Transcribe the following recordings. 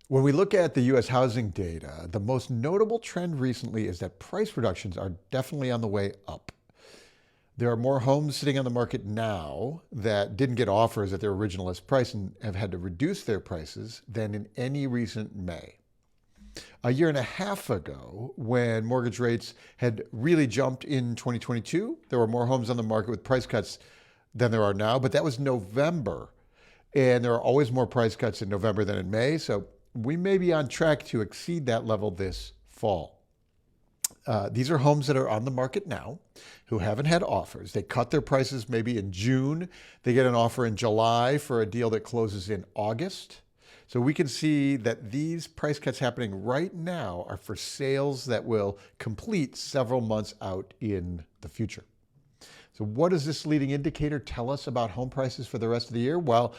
When we look at the U.S. housing data, the most notable trend recently is that price reductions are definitely on the way up. There are more homes sitting on the market now that didn't get offers at their original list price and have had to reduce their prices than in any recent May. A year and a half ago, when mortgage rates had really jumped in 2022, there were more homes on the market with price cuts than there are now, but that was November. And there are always more price cuts in November than in May, so we may be on track to exceed that level this fall. These are homes that are on the market now who haven't had offers. They cut their prices maybe in June. They get an offer in July for a deal that closes in August. So we can see that these price cuts happening right now are for sales that will complete several months out in the future. So what does this leading indicator tell us about home prices for the rest of the year? Well,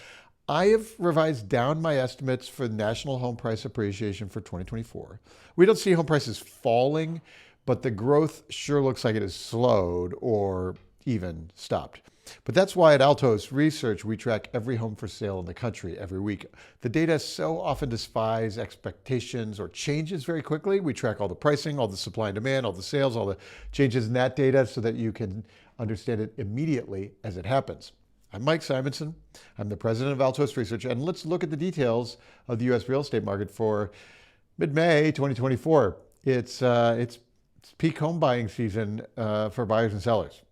I have revised down my estimates for national home price appreciation for 2024. We don't see home prices falling, but the growth sure looks like it has slowed or even stopped. But that's why at Altos Research, we track every home for sale in the country every week. The data so often defies expectations or changes very quickly. We track all the pricing, all the supply and demand, all the sales, all the changes in that data so that you can understand it immediately as it happens. I'm Mike Simonsen. I'm the president of Altos Research, and let's look at the details of the U.S. real estate market for mid-May 2024. It's peak home buying season for buyers and sellers.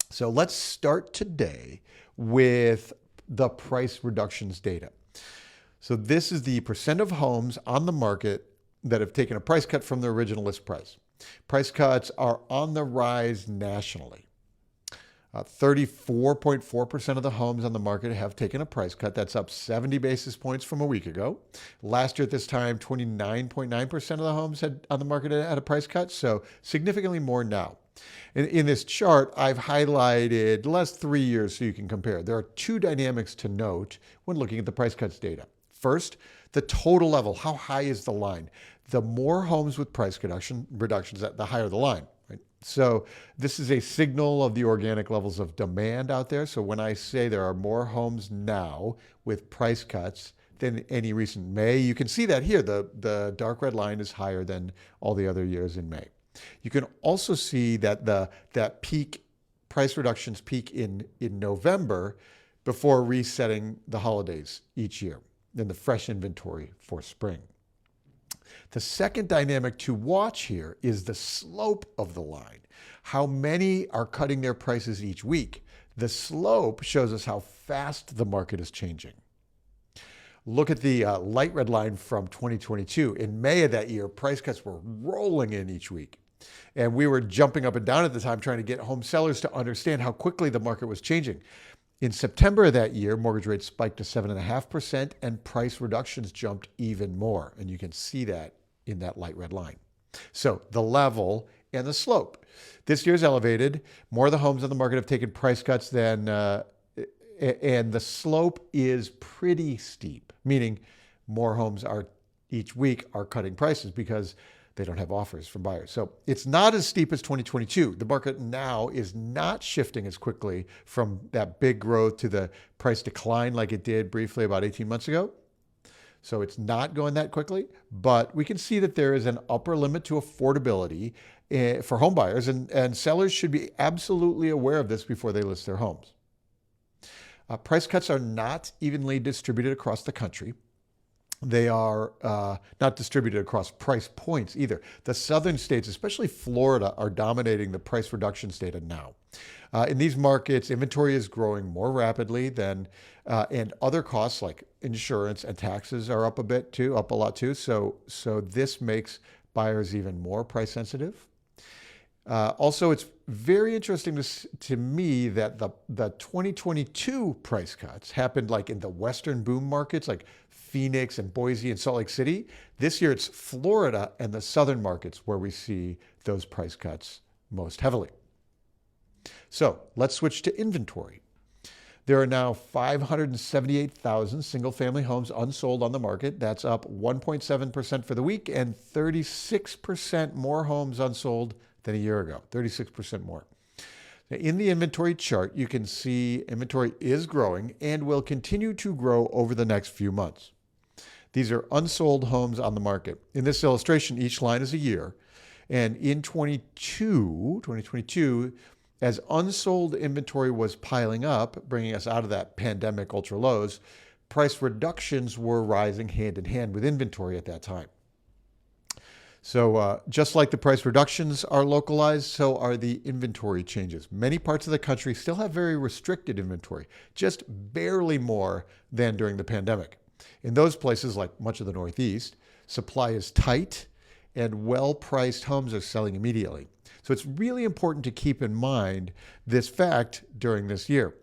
So let's start today with the price reductions data. So this is the percent of homes on the market that have taken a price cut from their original list price. Price cuts are on the rise nationally. 34.4% of the homes on the market have taken a price cut. That's up 70 basis points from a week ago. Last year at this time, 29.9% of the homes on the market had a price cut, so significantly more now. In this chart, I've highlighted the last 3 years so you can compare. There are two dynamics to note when looking at the price cuts data. First, the total level. How high is the line? The more homes with price reductions, the higher the line. So this is a signal of the organic levels of demand out there. So when I say there are more homes now with price cuts than any recent May, you can see that here. The dark red line is higher than all the other years in May. You can also see that that peak price reductions peak in November before resetting the holidays each year, then the fresh inventory for spring. The second dynamic to watch here is the slope of the line. How many are cutting their prices each week? The slope shows us how fast the market is changing. Look at the light red line from 2022. In May of that year, price cuts were rolling in each week. And we were jumping up and down at the time trying to get home sellers to understand how quickly the market was changing. In September of that year, mortgage rates spiked to 7.5% and price reductions jumped even more. And you can see that in that light red line. So the level and the slope. This year's elevated. More of the homes on the market have taken price cuts than, and the slope is pretty steep, meaning more homes each week are cutting prices because they don't have offers from buyers. So it's not as steep as 2022. The market now is not shifting as quickly from that big growth to the price decline like it did briefly about 18 months ago. So it's not going that quickly, but we can see that there is an upper limit to affordability for home buyers, and sellers should be absolutely aware of this before they list their homes. Price cuts are not evenly distributed across the country. They are not distributed across price points either. The southern states, especially Florida, are dominating the price reductions data now. In these markets, inventory is growing more rapidly than, and other costs like insurance and taxes are up a lot too. So this makes buyers even more price sensitive. Also, it's very interesting to me that the 2022 price cuts happened like in the western boom markets like Phoenix and Boise and Salt Lake City. This year it's Florida and the southern markets where we see those price cuts most heavily. So let's switch to inventory. There are now 578,000 single-family homes unsold on the market. That's up 1.7% for the week and 36% more homes unsold than a year ago, 36% more. Now, in the inventory chart, you can see inventory is growing and will continue to grow over the next few months. These are unsold homes on the market. In this illustration, each line is a year. And in 2022, as unsold inventory was piling up, bringing us out of that pandemic ultra lows, price reductions were rising hand in hand with inventory at that time. So just like the price reductions are localized, so are the inventory changes. Many parts of the country still have very restricted inventory, just barely more than during the pandemic. In those places, like much of the Northeast, supply is tight and well-priced homes are selling immediately. So it's really important to keep in mind this fact during this year.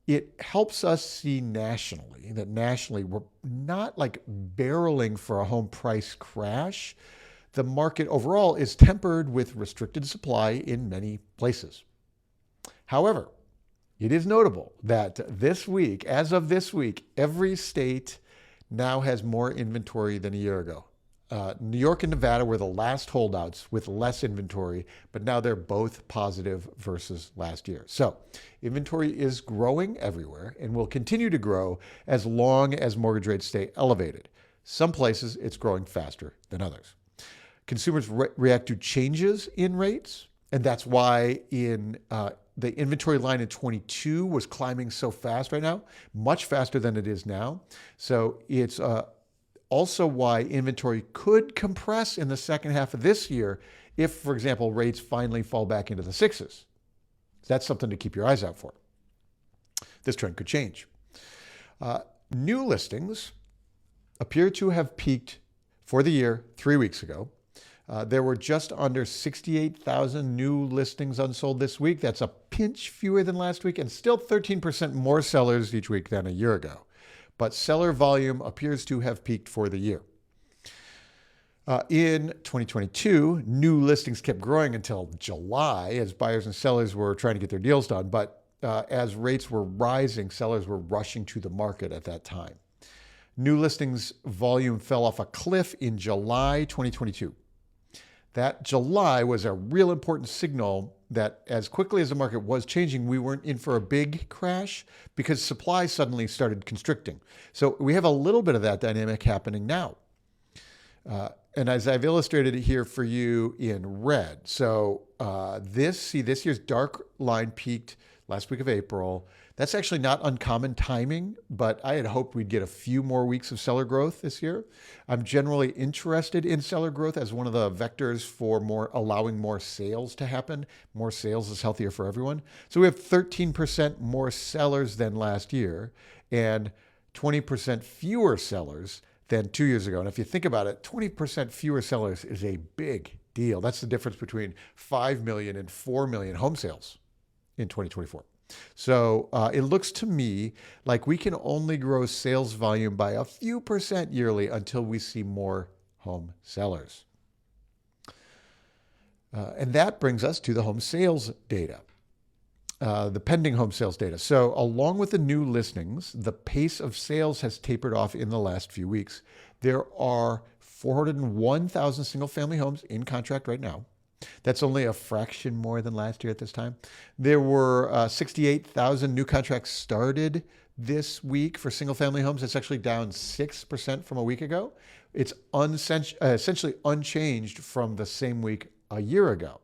It helps us see nationally that nationally we're not like barreling for a home price crash. The market overall is tempered with restricted supply in many places. However, it is notable that this week, as of this week, every state now has more inventory than a year ago. New York and Nevada were the last holdouts with less inventory, but now they're both positive versus last year. So inventory is growing everywhere and will continue to grow as long as mortgage rates stay elevated. Some places it's growing faster than others. Consumers react to changes in rates, and that's why in the inventory line in 22 was climbing so fast right now, much faster than it is now. So it's also why inventory could compress in the second half of this year if, for example, rates finally fall back into the sixes. That's something to keep your eyes out for. This trend could change. New listings appear to have peaked for the year 3 weeks ago. There were just under 68,000 new listings unsold this week. That's a pinch fewer than last week and still 13% more sellers each week than a year ago. But seller volume appears to have peaked for the year. In 2022, new listings kept growing until July as buyers and sellers were trying to get their deals done. But as rates were rising, sellers were rushing to the market at that time. New listings volume fell off a cliff in July 2022. That July was a real important signal that as quickly as the market was changing, we weren't in for a big crash because supply suddenly started constricting. So we have a little bit of that dynamic happening now. And as I've illustrated it here for you in red. So this year's dark line peaked last week of April. That's actually not uncommon timing, but I had hoped we'd get a few more weeks of seller growth this year. I'm generally interested in seller growth as one of the vectors for allowing more sales to happen. More sales is healthier for everyone. So we have 13% more sellers than last year and 20% fewer sellers than 2 years ago. And if you think about it, 20% fewer sellers is a big deal. That's the difference between 5 million and 4 million home sales in 2024. So it looks to me like we can only grow sales volume by a few percent yearly until we see more home sellers. And that brings us to the home sales data, the pending home sales data. So along with the new listings, the pace of sales has tapered off in the last few weeks. There are 401,000 single-family homes in contract right now. That's only a fraction more than last year at this time. There were 68,000 new contracts started this week for single-family homes. It's actually down 6% from a week ago. It's essentially unchanged from the same week a year ago.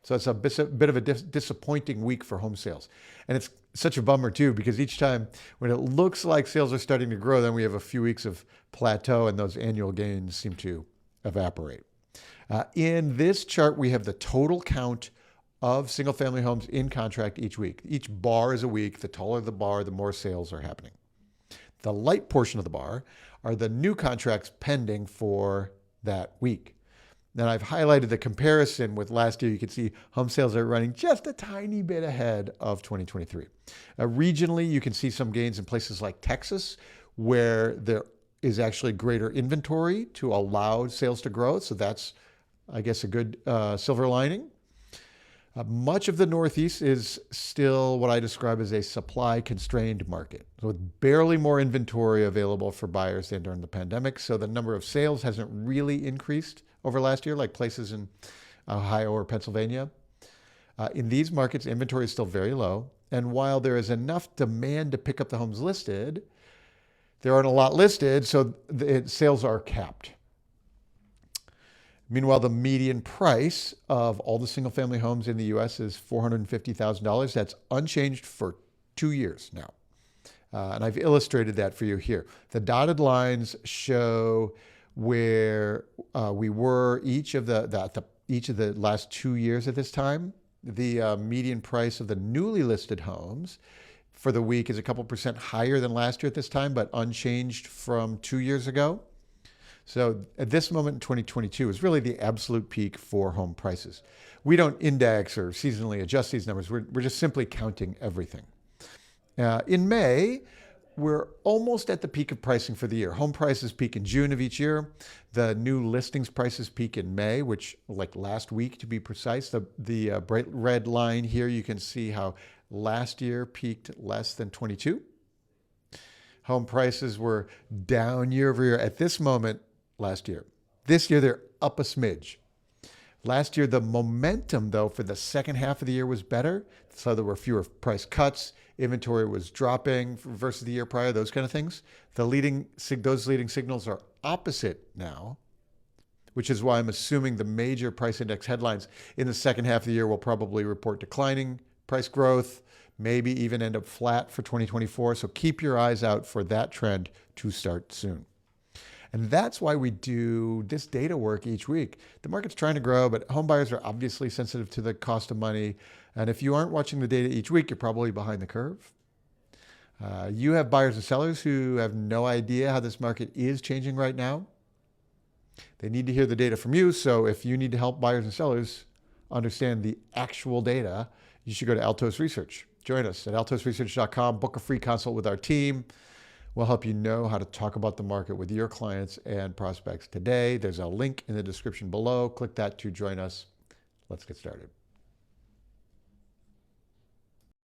So it's a bit of a disappointing week for home sales. And it's such a bummer too, because each time when it looks like sales are starting to grow, then we have a few weeks of plateau and those annual gains seem to evaporate. In this chart, we have the total count of single-family homes in contract each week. Each bar is a week. The taller the bar, the more sales are happening. The light portion of the bar are the new contracts pending for that week. Then I've highlighted the comparison with last year. You can see home sales are running just a tiny bit ahead of 2023. Regionally, you can see some gains in places like Texas, where there is actually greater inventory to allow sales to grow. So that's, I guess, a good silver lining. Much of the Northeast is still what I describe as a supply-constrained market. So with barely more inventory available for buyers than during the pandemic. So the number of sales hasn't really increased over last year, like places in Ohio or Pennsylvania. In these markets, inventory is still very low. And while there is enough demand to pick up the homes listed, There aren't a lot listed, so sales are capped. Meanwhile, the median price of all the single-family homes in the U.S. is $450,000. That's unchanged for 2 years now. And I've illustrated that for you here. The dotted lines show where we were each of the last 2 years at this time. The median price of the newly listed homes for the week is a couple percent higher than last year at this time, but unchanged from 2 years ago. So at this moment in 2022 is really the absolute peak for home prices. We don't index or seasonally adjust these numbers. We're just simply counting everything. In May, we're almost at the peak of pricing for the year. Home prices peak in June of each year. The new listings prices peak in May, which, like last week to be precise, the bright red line here, you can see how last year peaked less than 22. Home prices were down year over year at this moment last year. This year, they're up a smidge. Last year, the momentum, though, for the second half of the year was better. So there were fewer price cuts. Inventory was dropping versus the year prior, those kind of things. Those leading signals are opposite now, which is why I'm assuming the major price index headlines in the second half of the year will probably report declining price growth, maybe even end up flat for 2024. So keep your eyes out for that trend to start soon. And that's why we do this data work each week. The market's trying to grow, but home buyers are obviously sensitive to the cost of money. And if you aren't watching the data each week, you're probably behind the curve. You have buyers and sellers who have no idea how this market is changing right now. They need to hear the data from you. So if you need to help buyers and sellers understand the actual data, you should go to Altos Research. Join us at altosresearch.com. Book a free consult with our team. We'll help you know how to talk about the market with your clients and prospects today. There's a link in the description below. Click that to join us. Let's get started.